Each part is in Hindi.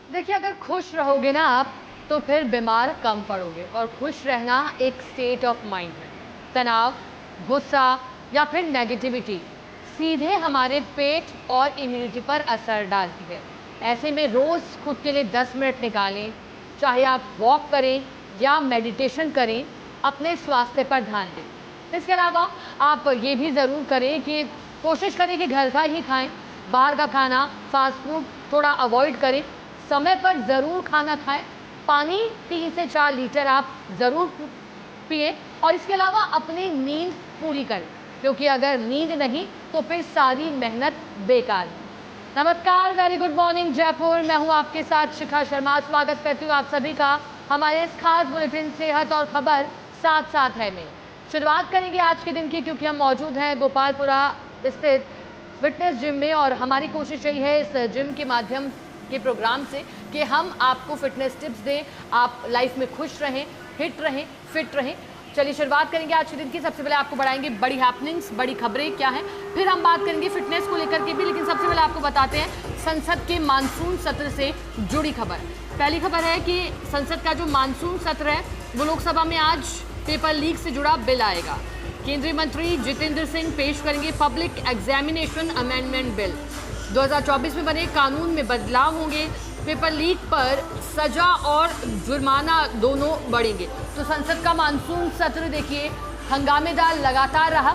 देखिए, अगर खुश रहोगे ना आप, तो फिर बीमार कम पड़ोगे और खुश रहना एक स्टेट ऑफ माइंड है। तनाव, गुस्सा या फिर नेगेटिविटी सीधे हमारे पेट और इम्यूनिटी पर असर डालती है। ऐसे में रोज़ खुद के लिए 10 मिनट निकालें, चाहे आप वॉक करें या मेडिटेशन करें, अपने स्वास्थ्य पर ध्यान दें। इसके अलावा आप ये भी ज़रूर करें कि कोशिश करें कि घर का ही खाएँ, बाहर का खाना, फास्ट फूड थोड़ा अवॉइड करें, समय पर ज़रूर खाना खाएं, पानी 3 से 4 लीटर आप ज़रूर पिए और इसके अलावा अपनी नींद पूरी करें, क्योंकि अगर नींद नहीं तो फिर सारी मेहनत बेकार है। नमस्कार, वेरी गुड मॉर्निंग जयपुर। मैं हूं आपके साथ शिखा शर्मा। स्वागत करती हूं आप सभी का हमारे इस खास बुलेटिन सेहत और खबर साथ साथ है में। शुरुआत करेंगे आज के दिन की, क्योंकि हम मौजूद हैं गोपालपुरा स्थित फिटनेस जिम में और हमारी कोशिश यही है इस जिम के माध्यम के प्रोग्राम से कि हम आपको फिटनेस टिप्स दें, आप लाइफ में खुश रहें, हिट रहें, फिट रहें। चलिए शुरुआत करेंगे आज के दिन की। सबसे पहले आपको बढ़ाएंगे बड़ी हैपनिंग्स, बड़ी खबरें क्या हैं, फिर हम बात करेंगे फिटनेस को लेकर के भी, लेकिन सबसे पहले आपको बताते हैं संसद के मानसून सत्र से जुड़ी खबर। पहली खबर है कि संसद का जो मानसून सत्र है वो लोकसभा में आज पेपर लीक से जुड़ा बिल आएगा। केंद्रीय मंत्री जितेंद्र सिंह पेश करेंगे पब्लिक एग्जामिनेशन अमेंडमेंट बिल। 2024 में बने कानून में बदलाव होंगे। पेपर लीक पर सजा और जुर्माना दोनों बढ़ेंगे। तो संसद का मानसून सत्र देखिए हंगामेदार लगातार रहा।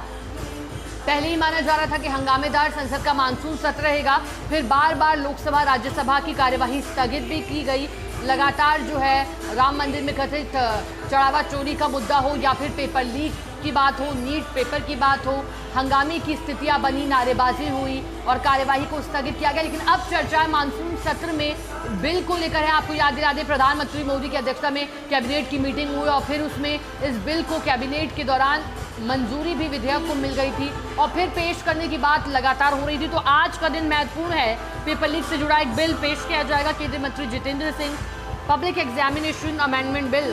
पहले ही माना जा रहा था कि हंगामेदार संसद का मानसून सत्र रहेगा, फिर बार बार लोकसभा राज्यसभा की कार्यवाही स्थगित भी की गई। लगातार जो है राम मंदिर में कथित चढ़ावा चोरी का मुद्दा हो या फिर पेपर लीक की बात हो, नीट पेपर की बात हो, हंगामे की स्थितियां बनी, नारेबाजी हुई और कार्यवाही को स्थगित किया गया। लेकिन अब चर्चा मानसून सत्र में बिल को लेकर है। आपको याद दिला दें, प्रधानमंत्री मोदी की अध्यक्षता में कैबिनेट की मीटिंग हुई और फिर उसमें इस बिल को कैबिनेट के दौरान मंजूरी भी विधेयक को मिल गई थी और फिर पेश करने की बात लगातार हो रही थी। तो आज का दिन महत्वपूर्ण है। पेपर लीक से जुड़ा एक बिल पेश किया जाएगा। केंद्रीय मंत्री Jitendra Singh public examination amendment bill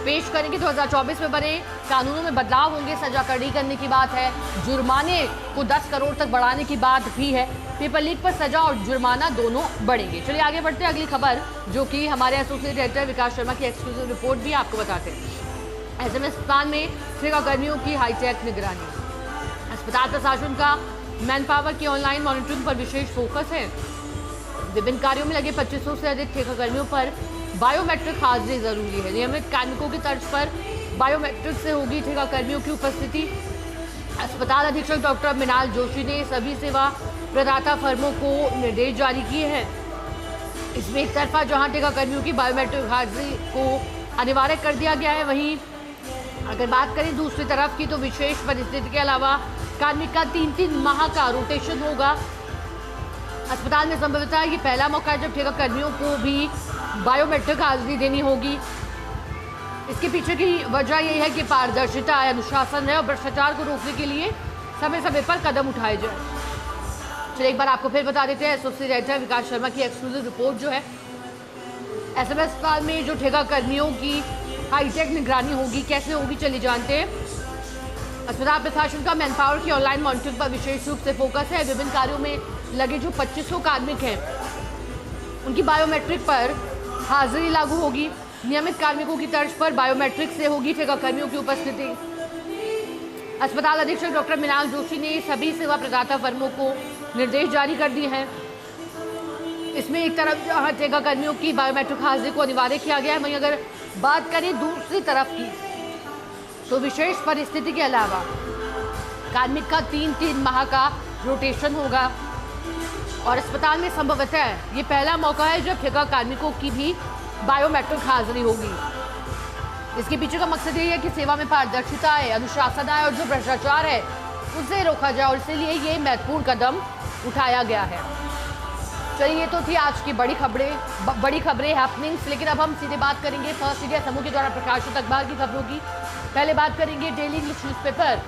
पेश करेंगे। 2024 में बने कानूनों में बदलाव होंगे, सजा कड़ी करने की बात है, जुर्माने को 10 करोड़ तक बढ़ाने की बात भी है। पेपर लीक पर सजा और जुर्माना दोनों बढ़ेंगे। चलिए आगे बढ़ते हैं अगली खबर, जो कि हमारे एसोसिएट एडिटर विकास शर्मा की एक्सक्लूसिव रिपोर्ट भी आपको बताते हैं। एसएमएस अस्पताल में ठेकाकर्मियों की हाईटेक निगरानी। अस्पताल प्रशासन का मैन पावर की ऑनलाइन मॉनिटरिंग पर विशेष फोकस है। विभिन्न कार्यों में लगे 2500 से अधिक ठेकाकर्मियों पर बायोमेट्रिक हाजिरी जरूरी है। नियमित कार्मिकों की तर्ज पर बायोमेट्रिक से होगी ठेकाकर्मियों की उपस्थिति। अस्पताल अधीक्षक डॉक्टर मृणाल जोशी ने सभी सेवा प्रदाता फर्मों को निर्देश जारी किए हैं। इसमें एक तरफा जहां ठेकाकर्मियों की बायोमेट्रिक हाजिरी को अनिवार्य कर दिया गया है, वहीं अगर बात करें दूसरी तरफ की तो विशेष परिस्थिति के अलावा कार्मिक का 3-3 माह का रोटेशन होगा। अस्पताल में संभवतः ये पहला मौका है जब ठेकाकर्मियों को भी बायोमेट्रिक हाजिरी देनी होगी। इसके पीछे की वजह यही है कि पारदर्शिता है, अनुशासन है और भ्रष्टाचार को रोकने के लिए समय समय पर कदम उठाए जाए। चलिए एक बार आपको फिर बता देते हैं एसोसिएट एडिटर विकास शर्मा की एक्सक्लूसिव रिपोर्ट जो है। एसएमएस अस्पताल में जो ठेकाकर्मियों की हाईटेक निगरानी होगी, कैसे होगी चलिए जानते हैं। अस्पताल प्रशासन का मैन पावर की ऑनलाइन मॉनिटरिंग पर विशेष रूप से फोकस है। विभिन्न कार्यों में लगे जो 2500 कार्मिक हैं उनकी बायोमेट्रिक पर हाजिरी लागू होगी। नियमित कार्मिकों की तर्ज पर बायोमेट्रिक से होगी ठेकाकर्मियों की उपस्थिति। अस्पताल अधीक्षक डॉक्टर मृणाल जोशी ने सभी सेवा प्रदाता फर्मों को निर्देश जारी कर दिए हैं। इसमें एक तरफ जहाँ ठेकाकर्मियों की बायोमेट्रिक हाजिरी को अनिवार्य किया गया है, वहीं अगर बात करें दूसरी तरफ की तो विशेष परिस्थिति के अलावा कार्मिक का 3-3 माह का रोटेशन होगा और अस्पताल में संभवतः ये पहला मौका है जब ठेका कार्मिकों की भी बायोमेट्रिक हाजिरी होगी। इसके पीछे का मकसद ये है कि सेवा में पारदर्शिता है, अनुशासन है और जो भ्रष्टाचार है उसे रोका जाए और इसीलिए ये महत्वपूर्ण कदम उठाया गया है। चलिए ये तो थी आज की बड़ी खबरें हैपनिंग्स, लेकिन अब हम सीधे बात करेंगे फर्स्ट इंडिया समूह के द्वारा प्रकाशित अखबार की खबरों की। पहले बात करेंगे डेली इंग्लिश न्यूज़पेपर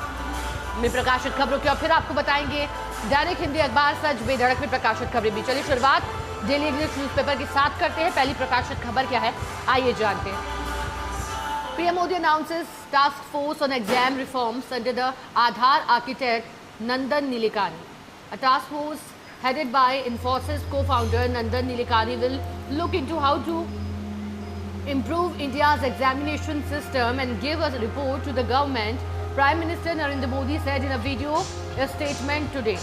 में प्रकाशित खबरों की और फिर आपको बताएंगे दैनिक हिंदी अखबार सच बेधड़क में प्रकाशित खबरें भी। चलिए शुरुआत डेली इंग्लिश न्यूज़पेपर के साथ करते हैं। पहली प्रकाशित खबर क्या है आइए जानते हैं। PM Modi announces task force on exam reforms under the Aadhaar architect Nandan Nilekani. A task force headed by Infosys co-founder Nandan Nilekani, will look into how to improve India's examination system and give a report to the government, Prime Minister Narendra Modi said in a video statement today.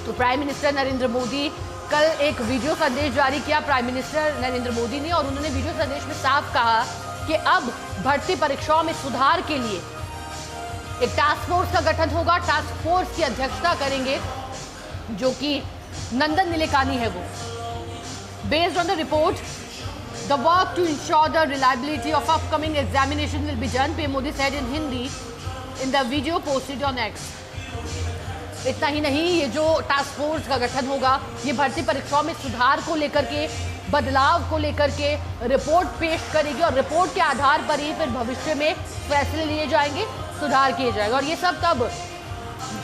तो प्राइम मिनिस्टर नरेंद्र मोदी कल एक वीडियो संदेश जारी किया प्राइम मिनिस्टर नरेंद्र मोदी ने, और उन्होंने वीडियो संदेश में साफ कहा कि अब भर्ती परीक्षाओं में सुधार के लिए एक टास्क फोर्स का गठन होगा। टास्क फोर्स की अध्यक्षता करेंगे जो कि नंदन निलेकानी है वो। Based on the report, The work to ensure the reliability of upcoming examination will be done, PM Modi said in Hindi in the video posted on X. इतना ही नहीं, ये जो टास्क फोर्स का गठन होगा ये भर्ती परीक्षाओं में सुधार को लेकर के, बदलाव को लेकर के रिपोर्ट पेश करेगी और रिपोर्ट के आधार पर ही फिर भविष्य में फैसले लिए जाएंगे, सुधार किए जाएगा। और ये सब तब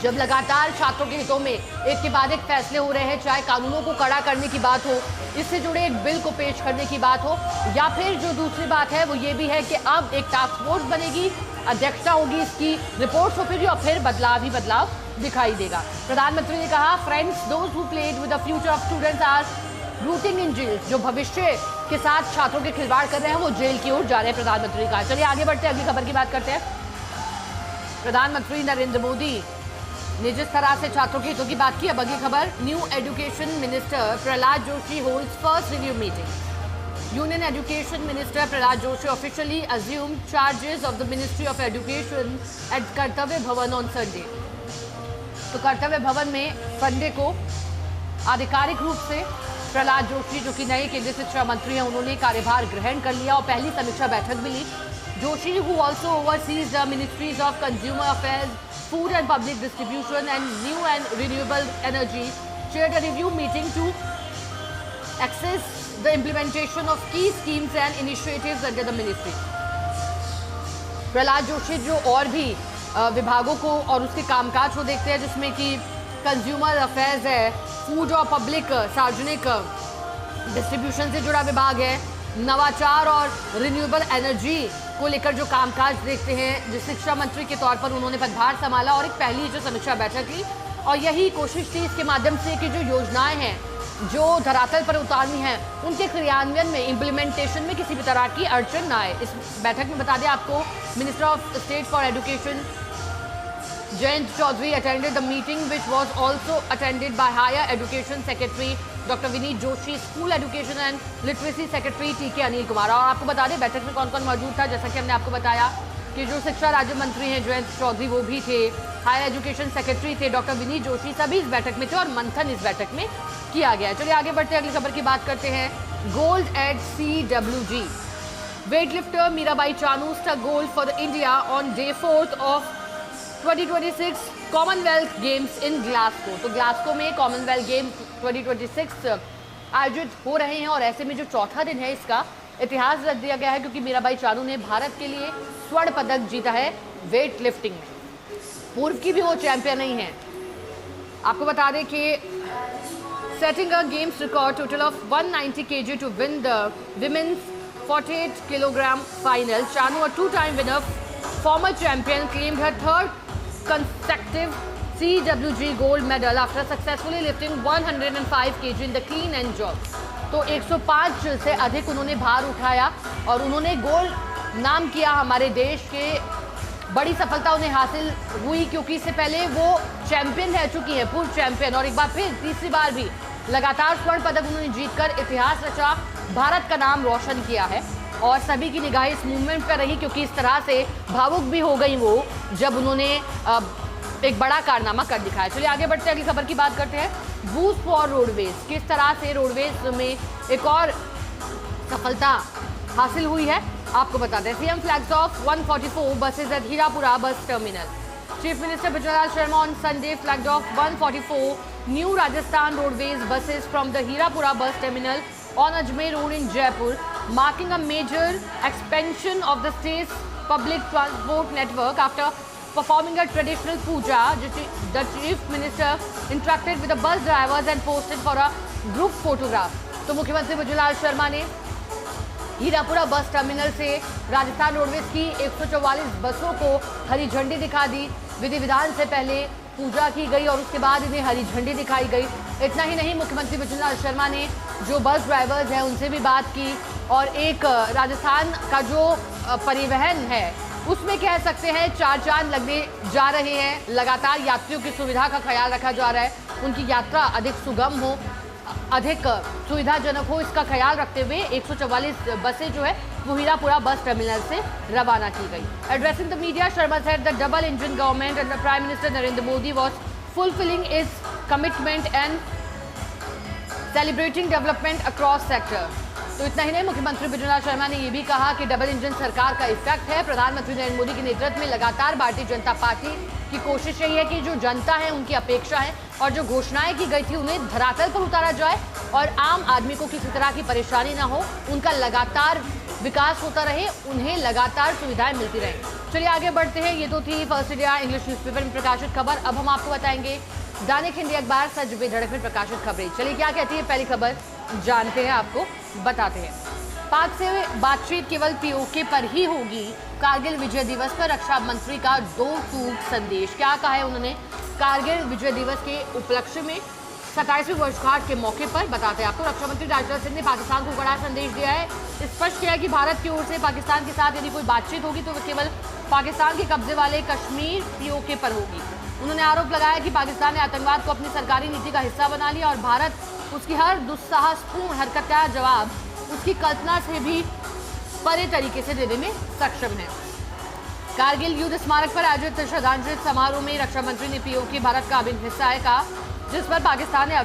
जब लगातार छात्रों के हितों में एक के बाद एक फैसले हो रहे हैं, चाहे कानूनों को कड़ा करने की बात हो, इससे जुड़े एक बिल को पेश करने की बात हो, या फिर जो दूसरी बात है वो ये भी है कि अब एक टास्क फोर्स बनेगी, अध्यक्षता होगी इसकी, रिपोर्ट्स होगी और फिर बदलाव ही बदलाव दिखाई देगा। प्रधानमंत्री ने कहा, friends, those who played with the future of students are rotting in jail. जो भविष्य के साथ छात्रों के खिलवाड़ कर रहे हैं वो जेल की ओर जा रहे हैं, प्रधानमंत्री ने कहा। चलिए आगे बढ़ते हैं, अगली खबर की बात करते हैं। प्रधानमंत्री नरेंद्र मोदी ने जिस तरह से छात्रों के हितों की बात की, अब अगली खबर, new education minister Prahlad Joshi holds first review meeting. Union education minister Prahlad Joshi officially assumed charges of the Ministry of Education at कर्तव्य भवन ऑन संडे। तो कर्तव्य भवन में संडे को आधिकारिक रूप से प्रहलाद जोशी जो कि नए केंद्रीय शिक्षा मंत्री हैं, उन्होंने कार्यभार ग्रहण कर लिया और पहली समीक्षा बैठक भी ली। Joshi, who also oversees the ministries of Consumer Affairs, Food and Public Distribution and New and Renewable Energy, chaired a review meeting to assess the implementation of key schemes and initiatives under the ministry. Prahlad Joshi जो और भी विभागों को और उसके कामकाज को देखते हैं, जिसमें कि कंज्यूमर अफेयर्स है, फूड और पब्लिक सार्वजनिक डिस्ट्रीब्यूशन से जुड़ा विभाग है, नवाचार और रिन्यूएबल एनर्जी को लेकर जो कामकाज देखते हैं, जो शिक्षा मंत्री के तौर पर उन्होंने पदभार संभाला और एक पहली जो समीक्षा बैठक ली, और यही कोशिश थी इसके माध्यम से कि जो योजनाएं हैं जो धरातल पर उतारनी है उनके क्रियान्वयन में, इम्प्लीमेंटेशन में किसी भी तरह की अड़चन ना आए। इस बैठक में बता दें आपको, minister of state for education Jayant Chaudhary attended the meeting, which was also attended by Higher Education Secretary Dr. Vineet Joshi, School Education and Literacy Secretary T.K. Anil Kumar. और आपको बता दें बैठक में कौन कौन मौजूद था, जैसा कि हमने आपको बताया कि जो शिक्षा राज्य मंत्री हैं जयंत चौधरी वो भी थे, हायर एजुकेशन सेक्रेटरी थे डॉक्टर विनीत जोशी, सभी इस बैठक में थे और मंथन इस बैठक में किया गया है। चलिए आगे बढ़ते हैं, अगली खबर की बात करते हैं। Gold eight CWG। Weightlifter Mirabai Chanu struck gold for India on day 4th of 2026 Commonwealth games in Glasgow. तो ग्लासगो में कॉमनवेल्थ गेम्स 2026 आयोजित हो रहे हैं और ऐसे में जो चौथा दिन है इसका इतिहास रच दिया गया है, क्योंकि मीराबाई चानू ने भारत के लिए स्वर्ण पदक जीता है वेट लिफ्टिंग में। पूर्व की भी वो चैंपियन नहीं है। आपको बता दें कि setting a games record total of 190 kg to win the women's 48 kilogram final, Chanu a 2-time winner, former champion, claimed her third consecutive CWG gold medal after successfully lifting 105 kg in the clean and jerk। तो 105 से अधिक उन्होंने भार उठाया और उन्होंने गोल्ड नाम किया हमारे देश के। बड़ी सफलता उन्हें हासिल हुई क्योंकि इससे पहले वो चैंपियन रह चुकी हैं, पूर्व चैंपियन, और एक बार फिर तीसरी बार भी लगातार स्वर्ण पदक उन्होंने जीतकर इतिहास रचा, भारत का नाम रोशन किया है। और सभी की निगाहें इस मूवमेंट पर रही क्योंकि इस तरह से भावुक भी हो गई वो जब उन्होंने एक बड़ा कारनामा कर दिखाया। चलिए आगे बढ़ते हैं, अगली खबर की बात करते हैं। बूस्ट फॉर रोडवेज, किस तरह से रोडवेज में एक और सफलता हासिल हुई है आपको बता दें। CM flags off 144 buses at Hirapura bus terminal. Chief minister Bijlal Sharma on Sunday flagged off 144 new Rajasthan roadways buses from the Hirapura bus terminal on Ajmer Road in Jaipur, marking a major expansion of the state's public transport network. After performing a traditional puja, the chief minister interacted with the bus drivers and posted for a group photograph. तो मुख्यमंत्री बिजलाल शर्मा ने हीरापुरा बस टर्मिनल से राजस्थान रोडवेज की 144 बसों को हरी झंडी दिखा दी। विधि विधान से पहले पूजा की गई और उसके बाद इन्हें हरी झंडी दिखाई गई। इतना ही नहीं, मुख्यमंत्री विजयलाल शर्मा ने जो बस ड्राइवर्स हैं उनसे भी बात की और एक राजस्थान का जो परिवहन है उसमें कह सकते हैं चार चांद लगने जा रहे हैं। लगातार यात्रियों की सुविधा का ख्याल रखा जा रहा है, उनकी यात्रा अधिक सुगम हो, अधिक सुविधाजनक हो, इसका ख्याल रखते हुए 144 बसें जो है वो हीरापुरा बस टर्मिनल से रवाना की गई। Addressing the media, Sharma said the double engine government under prime minister Narendra Modi was fulfilling it's commitment and celebrating development across sector. तो इतना ही नहीं, मुख्यमंत्री विजयलाल शर्मा ने यह भी कहा कि डबल इंजन सरकार का इफेक्ट है। प्रधानमंत्री नरेंद्र मोदी के नेतृत्व में लगातार भारतीय जनता पार्टी की कोशिश यही है कि जो जनता है उनकी अपेक्षा है और जो घोषणाएं की गई थी उन्हें धरातल पर उतारा जाए और आम आदमी को किसी तरह की परेशानी ना हो, उनका लगातार विकास होता रहे, उन्हें लगातार सुविधाएं मिलती रहे। चलिए आगे बढ़ते हैं। ये तो थी फर्स्ट इंडिया इंग्लिश न्यूज़पेपर में प्रकाशित खबर। अब हम आपको बताएंगे दैनिक हिंदी अखबार सच बेधड़क में प्रकाशित खबरें। चलिए क्या कहती है पहली खबर, जानते हैं, आपको बताते हैं। पाक से बातचीत केवल पीओके पर ही होगी, कारगिल विजय दिवस पर रक्षा मंत्री का 2 टूक संदेश। क्या कहा है उन्होंने कारगिल विजय दिवस के उपलक्ष्य में 27वीं वर्षगांठ के मौके पर, बताते हैं आपको। रक्षा मंत्री राजनाथ सिंह ने पाकिस्तान को बड़ा संदेश दिया है, स्पष्ट किया है कि भारत की ओर से पाकिस्तान के साथ यदि कोई बातचीत होगी तो वह केवल पाकिस्तान के कब्जे वाले कश्मीर पीओके पर होगी। उन्होंने आरोप लगाया कि पाकिस्तान ने आतंकवाद को अपनी सरकारी नीति का हिस्सा बना लिया और भारत उसकी हर दुस्साहसपूर्ण हरकत का जवाब उसकी कल्पना से भी परे तरीके से देने में सक्षम है। कारगिल युद्ध स्मारक पर आयोजित श्रद्धांजलि समारोह में रक्षा मंत्री ने पीओके भारत का अभिन्न हिस्सा है कहा, जिस पर पाकिस्तान ने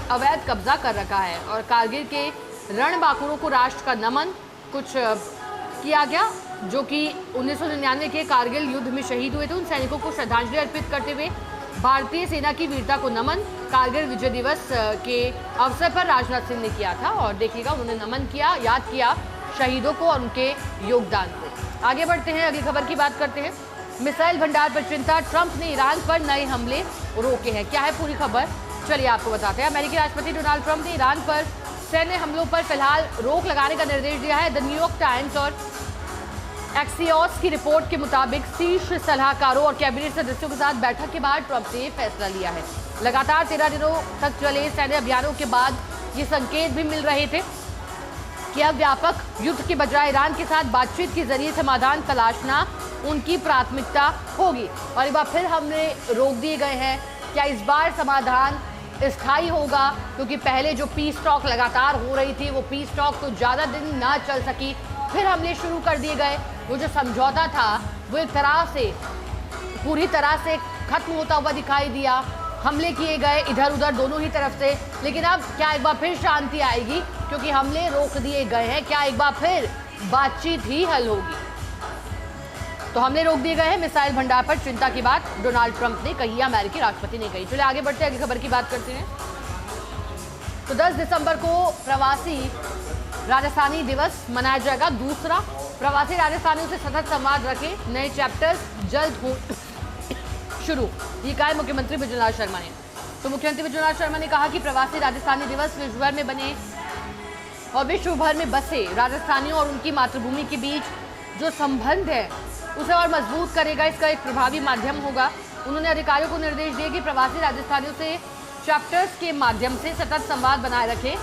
अवैध कब्जा कर रखा है। और कारगिल के रणबांकुरों को राष्ट्र का नमन कुछ किया गया जो कि 1999 के कारगिल युद्ध में शहीद हुए थे। उन सैनिकों को श्रद्धांजलि अर्पित करते हुए भारतीय सेना की वीरता को नमन कारगिल विजय दिवस के अवसर पर राजनाथ सिंह ने किया था और देखिएगा उन्होंने नमन किया, याद किया शहीदों को और उनके योगदान को। आगे बढ़ते हैं, अगली खबर की बात करते हैं। मिसाइल भंडार पर चिंता, ट्रंप ने ईरान पर नए हमले रोके हैं। क्या है पूरी खबर, चलिए आपको बताते हैं। अमेरिकी राष्ट्रपति डोनाल्ड ट्रंप ने ईरान पर सैन्य हमलों पर फिलहाल रोक लगाने का निर्देश दिया है। द न्यूयॉर्क टाइम्स और एक्सियोस की रिपोर्ट के मुताबिक शीर्ष सलाहकारों और कैबिनेट सदस्यों के साथ बैठक के बाद ट्रंप ने फैसला लिया है। लगातार 13 दिनों तक चले सैन्य अभियानों के बाद ये संकेत भी मिल रहे थे कि अब व्यापक युद्ध के बजाय ईरान के साथ बातचीत के जरिए समाधान तलाशना उनकी प्राथमिकता होगी। और एक बार फिर हमने रोक दिए गए हैं। क्या इस बार समाधान स्थायी होगा, क्योंकि पहले जो पीस टॉक लगातार हो रही थी वो पीस टॉक तो ज़्यादा दिन ना चल सकी, फिर हमले शुरू कर दिए गए। वो जो समझौता था वो एक तरह से पूरी तरह से खत्म होता हुआ दिखाई दिया। हमले किए गए इधर उधर दोनों ही तरफ से, लेकिन अब क्या एक बार फिर शांति आएगी क्योंकि हमले रोक दिए गए हैं? क्या एक बार फिर बातचीत ही हल होगी? तो हमले रोक दिए गए हैं। मिसाइल भंडार पर चिंता की बात डोनाल्ड ट्रंप ने कही, अमेरिकी राष्ट्रपति ने कही। चलिए आगे बढ़ते हैं, अगली खबर की बात करते हैं। तो 10 दिसंबर को प्रवासी राजस्थानी दिवस मनाया जाएगा। दूसरा, प्रवासी राजस्थानियों से सतत संवाद रखें, नए चैप्टर्स जल्द हो शुरू, ये कहा मुख्यमंत्री विजयलाल शर्मा ने। तो मुख्यमंत्री विजयलाल शर्मा ने कहा कि प्रवासी राजस्थानी दिवस विश्व भर में बने और विश्व भर में बसे राजस्थानियों और उनकी मातृभूमि के बीच जो संबंध है उसे और मजबूत करेगा। इसका एक प्रभावी माध्यम होगा। उन्होंने अधिकारियों को निर्देश दिए कि प्रवासी राजस्थानियों से चैप्टर्स के माध्यम से सतत संवाद बनाए रखें,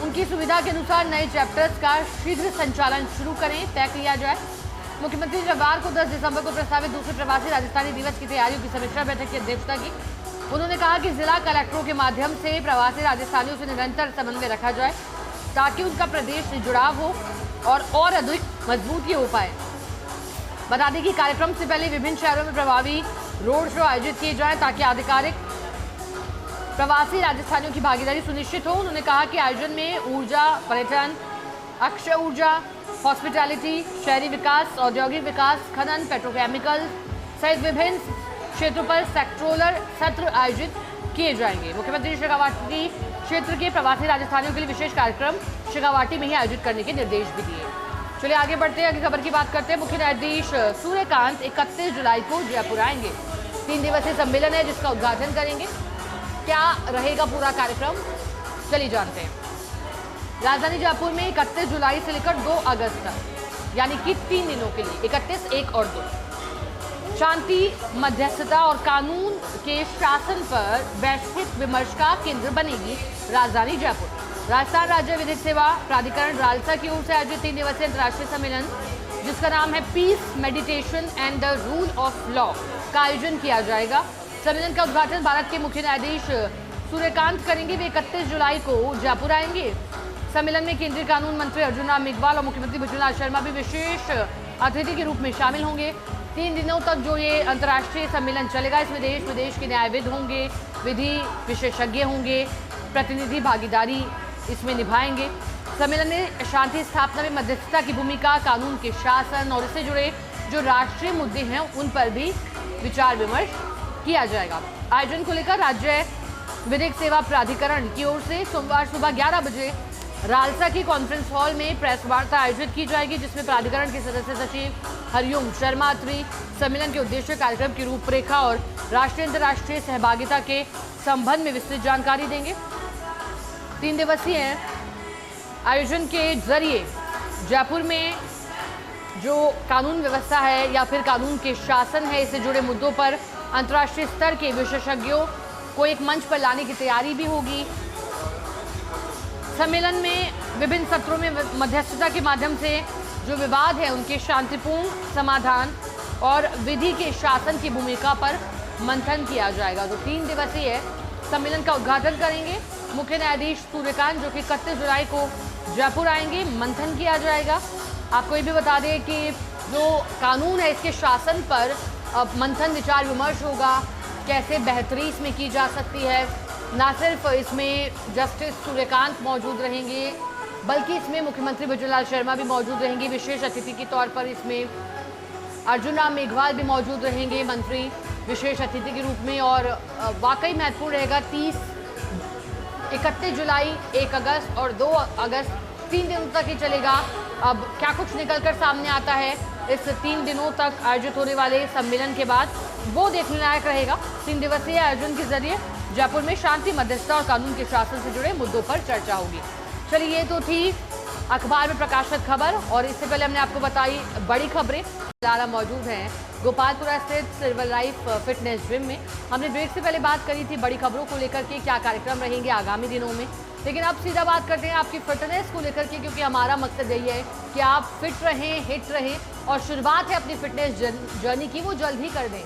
उनकी सुविधा के अनुसार नए चैप्टर्स का शीघ्र संचालन शुरू करें, तय किया जाए। मुख्यमंत्री ने रविवार को 10 दिसंबर को प्रस्तावित दूसरे प्रवासी राजस्थानी दिवस की तैयारियों की समीक्षा बैठक की अध्यक्षता की। उन्होंने कहा कि जिला कलेक्टरों के माध्यम से प्रवासी राजस्थानियों से निरंतर समन्वय रखा जाए ताकि उनका प्रदेश से जुड़ाव हो और अधिक मजबूत हो पाए। बता दें कि कार्यक्रम से पहले विभिन्न शहरों में प्रभावी रोड शो आयोजित किए जाएं ताकि आधिकारिक प्रवासी राजस्थानियों की भागीदारी सुनिश्चित हो। उन्होंने कहा कि आयोजन में ऊर्जा, पर्यटन, अक्षय ऊर्जा, हॉस्पिटैलिटी, शहरी विकास, औद्योगिक विकास, खनन, पेट्रोकेमिकल सहित विभिन्न क्षेत्रों पर सेक्टोरल सत्र आयोजित किए जाएंगे। मुख्यमंत्री शेखावाटी क्षेत्र के प्रवासी राजस्थानियों के लिए विशेष कार्यक्रम शेखावाटी में ही आयोजित करने के निर्देश भी दिए। चलिए आगे बढ़ते हैं, अगली खबर की बात करते हैं। मुख्य न्यायाधीश सूर्यकांत 31 जुलाई को जयपुर आएंगे। 3 दिवसीय सम्मेलन है जिसका उद्घाटन करेंगे। क्या रहेगा पूरा कार्यक्रम, चलिए जानते हैं। राजधानी जयपुर में 31 जुलाई से लेकर 2 अगस्त तक, यानी कि 3 दिनों के लिए, 31, 1 और 2 शांति, मध्यस्थता और कानून के शासन पर वैश्विक विमर्श का केंद्र बनेगी राजधानी जयपुर। राजस्थान राज्य विधिक सेवा प्राधिकरण रालसा की ओर से आयोजित 3 दिवसीय अंतर्राष्ट्रीय सम्मेलन जिसका नाम है peace, meditation and the rule of law का आयोजन किया जाएगा। सम्मेलन का उद्घाटन भारत के मुख्य न्यायाधीश सूर्यकांत करेंगे। वे 31 जुलाई को जयपुर आएंगे। सम्मेलन में केंद्रीय कानून मंत्री अर्जुन राम मेघवाल और मुख्यमंत्री विजयलाल शर्मा भी विशेष अतिथि के रूप में शामिल होंगे। 3 दिनों तक जो ये अंतर्राष्ट्रीय सम्मेलन चलेगा, इसमें देश विदेश के न्यायविद होंगे, विधि विशेषज्ञ होंगे, प्रतिनिधि भागीदारी इसमें निभाएंगे। सम्मेलन में शांति स्थापना में मध्यस्थता की भूमिका, कानून के शासन और इससे जुड़े जो राष्ट्रीय मुद्दे हैं उन पर भी विचार विमर्श किया जाएगा। आयोजन को लेकर राज्य विधिक सेवा प्राधिकरण की ओर से सोमवार सुबह 11 बजे रालसा की कॉन्फ्रेंस हॉल में प्रेस वार्ता आयोजित की जाएगी, जिसमें प्राधिकरण के सदस्य सचिव हरिओम शर्मा अत्री सम्मेलन के उद्देश्य, कार्यक्रम की रूपरेखा और राष्ट्रीय अंतर्राष्ट्रीय सहभागिता के संबंध में विस्तृत जानकारी देंगे। 3 दिवसीय आयोजन के जरिए जयपुर में जो कानून व्यवस्था है या फिर कानून के शासन है, इससे जुड़े मुद्दों पर अंतर्राष्ट्रीय स्तर के विशेषज्ञों को एक मंच पर लाने की तैयारी भी होगी। सम्मेलन में विभिन्न सत्रों में मध्यस्थता के माध्यम से जो विवाद है उनके शांतिपूर्ण समाधान और विधि के शासन की भूमिका पर मंथन किया जाएगा। तो 3 दिवसीय सम्मेलन का उद्घाटन करेंगे मुख्य न्यायाधीश सूर्यकांत, जो कि 31 जुलाई को जयपुर आएंगे। मंथन किया जाएगा। आपको ये भी बता दें कि जो कानून है इसके शासन पर मंथन विचार विमर्श होगा, कैसे बेहतरी इसमें की जा सकती है। ना सिर्फ इसमें जस्टिस सूर्यकांत मौजूद रहेंगे, बल्कि इसमें मुख्यमंत्री विजयलाल शर्मा भी मौजूद रहेंगे विशेष अतिथि के तौर पर। इसमें अर्जुन राम मेघवाल भी मौजूद रहेंगे मंत्री विशेष अतिथि के रूप में। और वाकई महत्वपूर्ण रहेगा 31 जुलाई, 1 अगस्त और 2 अगस्त 3 दिनों तक ही चलेगा। अब क्या कुछ निकलकर सामने आता है इस 3 दिनों तक आयोजित होने वाले सम्मेलन के बाद, वो देखने लायक रहेगा। 3 दिवसीय आयोजन के जरिए जयपुर में शांति, मध्यस्थता और कानून के शासन से जुड़े मुद्दों पर चर्चा होगी। चलिए, ये तो थी अखबार में प्रकाशित खबर और इससे पहले हमने आपको बताई बड़ी खबरें। लारा मौजूद हैं गोपालपुरा स्थित सिल्वर लाइफ फिटनेस जिम में। हमने ब्रेक से पहले बात करी थी बड़ी खबरों को लेकर के, क्या कार्यक्रम रहेंगे आगामी दिनों में। लेकिन अब सीधा बात करते हैं आपकी फिटनेस को लेकर के, क्योंकि हमारा मकसद यही है कि आप फिट रहें, हिट रहें और शुरुआत है अपनी फिटनेस जर्नी की वो जल्द ही कर दें।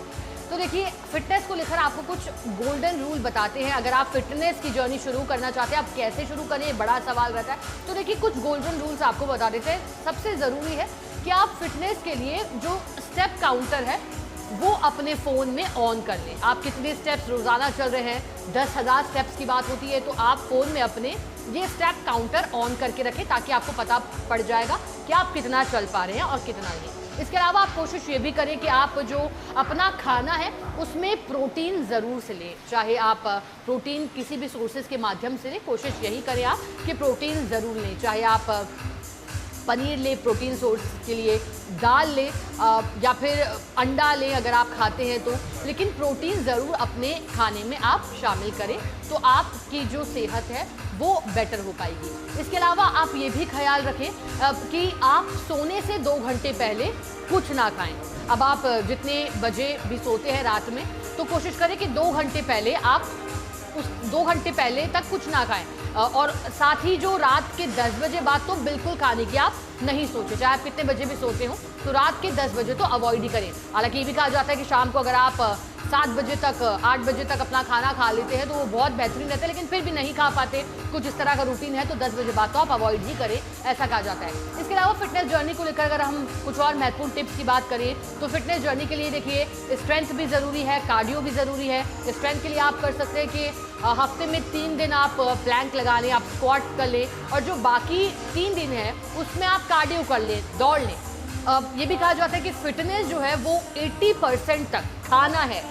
तो देखिए, फिटनेस को लेकर आपको कुछ गोल्डन रूल बताते हैं। अगर आप फिटनेस की जर्नी शुरू करना चाहते हैं, आप कैसे शुरू करें, बड़ा सवाल रहता है। तो देखिए, कुछ गोल्डन रूल्स आपको बता देते हैं। सबसे ज़रूरी है कि आप फिटनेस के लिए जो स्टेप काउंटर है वो अपने फ़ोन में ऑन कर लें। आप कितने स्टेप्स रोज़ाना चल रहे हैं, 10,000 स्टेप्स की बात होती है, तो आप फ़ोन में अपने ये स्टेप काउंटर ऑन करके रखें, ताकि आपको पता पड़ जाएगा कि आप कितना चल पा रहे हैं और कितना नहीं। इसके अलावा आप कोशिश ये भी करें कि आप जो अपना खाना है उसमें प्रोटीन ज़रूर से लें। चाहे आप प्रोटीन किसी भी सोर्सेज के माध्यम से लें, कोशिश यही करें आप कि प्रोटीन ज़रूर लें। चाहे आप पनीर लें प्रोटीन सोर्स के लिए, दाल लें या फिर अंडा लें अगर आप खाते हैं तो, लेकिन प्रोटीन ज़रूर अपने खाने में आप शामिल करें, तो आपकी जो सेहत है वो बेटर हो पाएगी। इसके अलावा आप ये भी ख्याल रखें कि आप सोने से 2 घंटे पहले कुछ ना खाएं। अब आप जितने बजे भी सोते हैं रात में, तो कोशिश करें कि 2 घंटे पहले आप उस 2 घंटे पहले तक कुछ ना खाएं। और साथ ही जो रात के 10 बजे बाद तो बिल्कुल खाने की आप नहीं सोचें। चाहे आप कितने बजे भी सोते हो, तो रात के 10 बजे तो अवॉइड ही करें। हालांकि ये भी कहा जाता है कि शाम को अगर आप 7 बजे तक 8 बजे तक अपना खाना खा लेते हैं तो वो बहुत बेहतरीन रहता है, लेकिन फिर भी नहीं खा पाते, कुछ इस तरह का रूटीन है, तो 10 बजे बाद तो आप अवॉइड ही करें, ऐसा कहा जाता है। इसके अलावा फिटनेस जर्नी को लेकर अगर हम कुछ और महत्वपूर्ण टिप्स की बात करें, तो फिटनेस जर्नी के लिए देखिए, स्ट्रेंथ भी ज़रूरी है, कार्डियो भी ज़रूरी है। स्ट्रेंथ के लिए आप कर सकते हैं कि हफ्ते में 3 दिन आप प्लैंक लगा लें, आप स्क्वाट कर लें, और जो बाकी 3 दिन है उसमें आप कार्डियो कर लें, दौड़ लें। ये भी कहा जाता है कि फिटनेस जो है वो 80% तक खाना है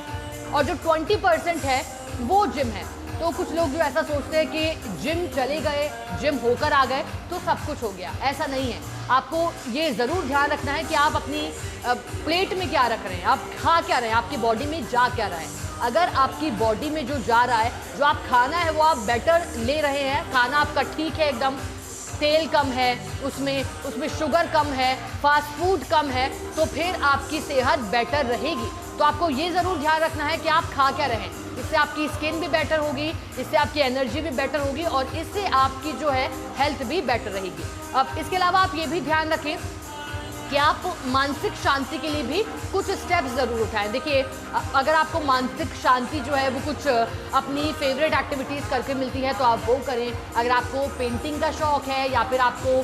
और जो 20% है वो जिम है। तो कुछ लोग जो ऐसा सोचते हैं कि जिम चले गए, जिम होकर आ गए तो सब कुछ हो गया, ऐसा नहीं है। आपको ये ज़रूर ध्यान रखना है कि आप अपनी प्लेट में क्या रख रहे हैं, आप खा क्या रहे हैं, आपकी बॉडी में जा क्या रहा है। अगर आपकी बॉडी में जो जा रहा है, जो आप खाना है वो आप बेटर ले रहे हैं, खाना आपका ठीक है, एकदम तेल कम है उसमें शुगर कम है, फास्ट फूड कम है, तो फिर आपकी सेहत बेटर रहेगी। तो आपको ये ज़रूर ध्यान रखना है कि आप खा क्या रहें। इससे आपकी स्किन भी बेटर होगी, इससे आपकी एनर्जी भी बेटर होगी और इससे आपकी जो है हेल्थ भी बेटर रहेगी। अब इसके अलावा आप ये भी ध्यान रखें कि आप मानसिक शांति के लिए भी कुछ स्टेप्स ज़रूर उठाएं। देखिए, अगर आपको मानसिक शांति जो है वो कुछ अपनी फेवरेट एक्टिविटीज़ करके मिलती है तो आप वो करें। अगर आपको पेंटिंग का शौक़ है या फिर आपको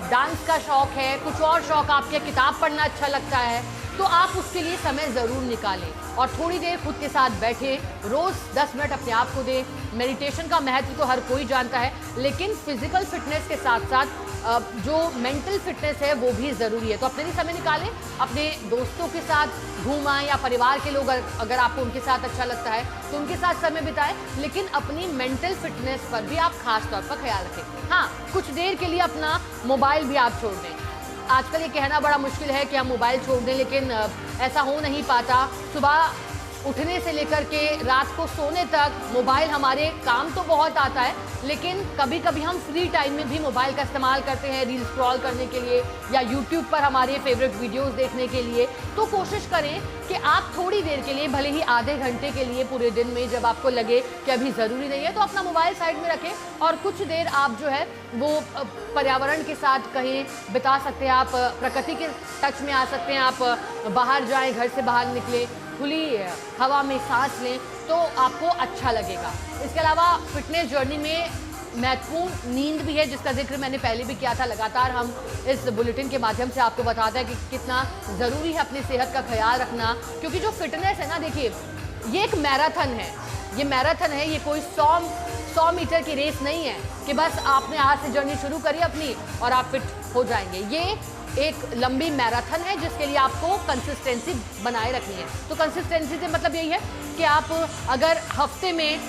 डांस का शौक़ है, कुछ और शौक़ आपके किताब पढ़ना अच्छा लगता है, तो आप उसके लिए समय ज़रूर निकालें और थोड़ी देर खुद के साथ बैठें। रोज़ 10 मिनट अपने आप को दें। मेडिटेशन का महत्व तो हर कोई जानता है, लेकिन फिज़िकल फिटनेस के साथ साथ जो मेंटल फिटनेस है वो भी ज़रूरी है। तो अपने लिए समय निकालें, अपने दोस्तों के साथ घूमाएं या परिवार के लोग अगर आपको उनके साथ अच्छा लगता है तो उनके साथ समय बिताएं, लेकिन अपनी मेंटल फिटनेस पर भी आप खास तौर पर ख्याल रखें। हाँ, कुछ देर के लिए अपना मोबाइल भी आप छोड़ दें। आजकल ये कहना बड़ा मुश्किल है कि हम मोबाइल छोड़ दें, लेकिन ऐसा हो नहीं पाता। सुबह उठने से लेकर के रात को सोने तक मोबाइल हमारे काम तो बहुत आता है, लेकिन कभी कभी हम फ्री टाइम में भी मोबाइल का इस्तेमाल करते हैं रील स्क्रॉल करने के लिए या यूट्यूब पर हमारे फेवरेट वीडियोस देखने के लिए। तो कोशिश करें कि आप थोड़ी देर के लिए, भले ही आधे घंटे के लिए पूरे दिन में, जब आपको लगे कि अभी ज़रूरी नहीं है तो अपना मोबाइल साइड में रखें और कुछ देर आप जो है वो पर्यावरण के साथ कहीं बिता सकते हैं। आप प्रकृति के टच में आ सकते हैं, आप बाहर जाएँ, घर से बाहर निकलें, खुली हवा में सांस लें तो आपको अच्छा लगेगा। इसके अलावा फिटनेस जर्नी में महत्वपूर्ण नींद भी है, जिसका जिक्र मैंने पहले भी किया था। लगातार हम इस बुलेटिन के माध्यम से आपको बताते हैं कि कितना ज़रूरी है अपनी सेहत का ख्याल रखना, क्योंकि जो फिटनेस है ना, देखिए ये एक मैराथन है। ये मैराथन है, ये कोई 100 मीटर की रेस नहीं है कि बस आपने आज से जर्नी शुरू करी अपनी और आप फिट हो जाएंगे। ये एक लंबी मैराथन है जिसके लिए आपको कंसिस्टेंसी बनाए रखनी है। तो कंसिस्टेंसी से मतलब यही है कि आप अगर हफ्ते में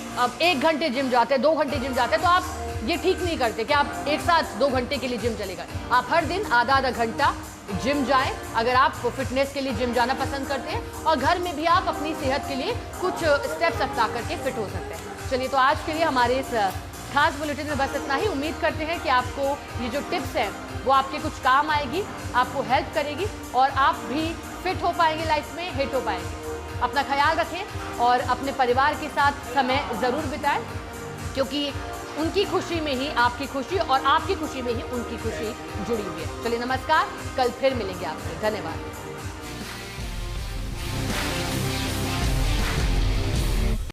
1 घंटे जिम जाते हैं, 2 घंटे जिम जाते हैं, तो आप ये ठीक नहीं करते कि आप एक साथ 2 घंटे के लिए जिम चले गए। आप हर दिन आधा घंटा जिम जाएं अगर आप फिटनेस के लिए जिम जाना पसंद करते हैं, और घर में भी आप अपनी सेहत के लिए कुछ स्टेप्स अपना करके फिट हो सकते हैं। चलिए, तो आज के लिए हमारे इस खास बुलेटिन में बस इतना ही। उम्मीद करते हैं कि आपको ये जो टिप्स हैं वो आपके कुछ काम आएगी, आपको हेल्प करेगी और आप भी फिट हो पाएंगे, लाइफ में हिट हो पाएंगे। अपना ख्याल रखें और अपने परिवार के साथ समय ज़रूर बिताएं, क्योंकि उनकी खुशी में ही आपकी खुशी और आपकी खुशी में ही उनकी खुशी जुड़ी हुई है। चलिए, नमस्कार, कल फिर मिलेंगे आपसे। धन्यवाद।